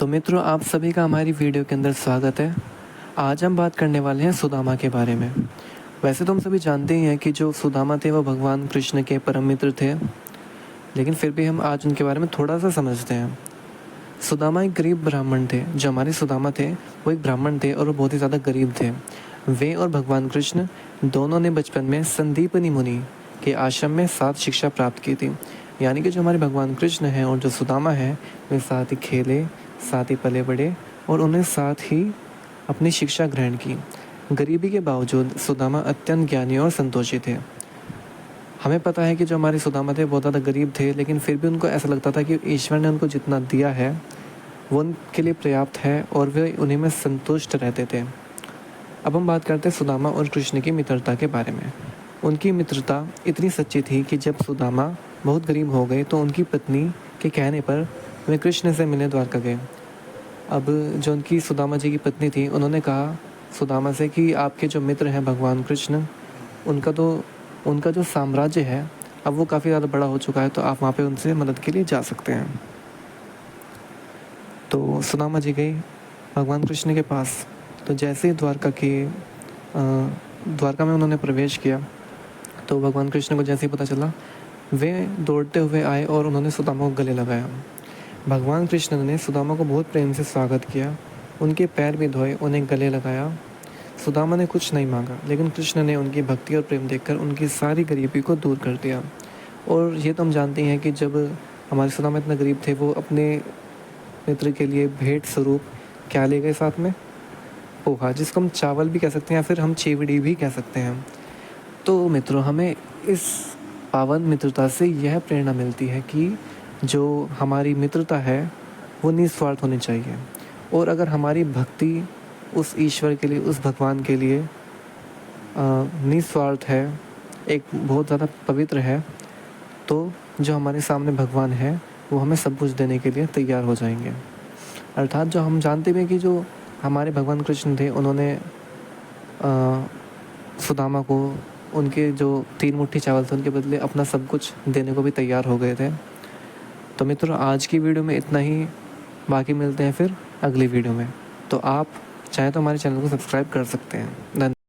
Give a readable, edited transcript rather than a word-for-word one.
तो मित्रों, आप सभी का हमारी वीडियो के अंदर स्वागत है। आज हम बात करने वाले हैं सुदामा के बारे में। वैसे तो हम सभी जानते ही हैं कि जो सुदामा थे वो भगवान कृष्ण के परम मित्र थे, लेकिन फिर भी हम आज उनके बारे में थोड़ा सा समझते हैं। सुदामा एक गरीब ब्राह्मण थे। जो हमारे सुदामा थे वो एक ब्राह्मण थे और वो बहुत ही ज़्यादा गरीब थे। वे और भगवान कृष्ण दोनों ने बचपन में संदीपनी मुनि के आश्रम में साथ शिक्षा प्राप्त की थी। यानी कि जो हमारे भगवान कृष्ण हैं और जो सुदामा है, वे साथ ही खेले, साथ ही पले बड़े और उन्हें साथ ही अपनी शिक्षा ग्रहण की। गरीबी के बावजूद सुदामा अत्यंत ज्ञानी और संतोषी थे। हमें पता है कि जो हमारे सुदामा थे बहुत ज़्यादा गरीब थे, लेकिन फिर भी उनको ऐसा लगता था कि ईश्वर ने उनको जितना दिया है वो उनके लिए पर्याप्त है और वे उन्हीं में संतुष्ट रहते थे। अब हम बात करते हैं सुदामा और कृष्ण की मित्रता के बारे में। उनकी मित्रता इतनी सच्ची थी कि जब सुदामा बहुत गरीब हो गए तो उनकी पत्नी के कहने पर वे कृष्ण से मिलने द्वारका गए। अब जो उनकी सुदामा जी की पत्नी थी, उन्होंने कहा सुदामा से कि आपके जो मित्र हैं भगवान कृष्ण, उनका जो साम्राज्य है अब वो काफ़ी ज़्यादा बड़ा हो चुका है, तो आप वहाँ पे उनसे मदद के लिए जा सकते हैं। तो सुदामा जी गई भगवान कृष्ण के पास। तो जैसे ही द्वारका में उन्होंने प्रवेश किया तो भगवान कृष्ण को जैसे ही पता चला, वे दौड़ते हुए आए और उन्होंने सुदामा को गले लगाया। भगवान कृष्ण ने सुदामा को बहुत प्रेम से स्वागत किया, उनके पैर भी धोए, उन्हें गले लगाया। सुदामा ने कुछ नहीं मांगा, लेकिन कृष्ण ने उनकी भक्ति और प्रेम देखकर उनकी सारी गरीबी को दूर कर दिया। और ये तो हम जानते हैं कि जब हमारे सुदामा इतना गरीब थे, वो अपने मित्र के लिए भेंट स्वरूप क्या ले गए साथ में? पोहा, जिसको हम चावल भी कह सकते हैं या फिर हम चेवड़ी भी कह सकते हैं। तो मित्रों, हमें इस पावन मित्रता से यह प्रेरणा मिलती है कि जो हमारी मित्रता है वो निस्वार्थ होनी चाहिए। और अगर हमारी भक्ति उस ईश्वर के लिए, उस भगवान के लिए निस्वार्थ है, एक बहुत ज़्यादा पवित्र है, तो जो हमारे सामने भगवान है वो हमें सब कुछ देने के लिए तैयार हो जाएंगे। अर्थात जो हम जानते हैं कि जो हमारे भगवान कृष्ण थे, उन्होंने सुदामा को उनके जो 3 मुट्ठी चावल थे उनके बदले अपना सब कुछ देने को भी तैयार हो गए थे। तो मित्रों, आज की वीडियो में इतना ही। बाकी मिलते हैं फिर अगली वीडियो में। तो आप चाहे तो हमारे चैनल को सब्सक्राइब कर सकते हैं। धन्यवाद।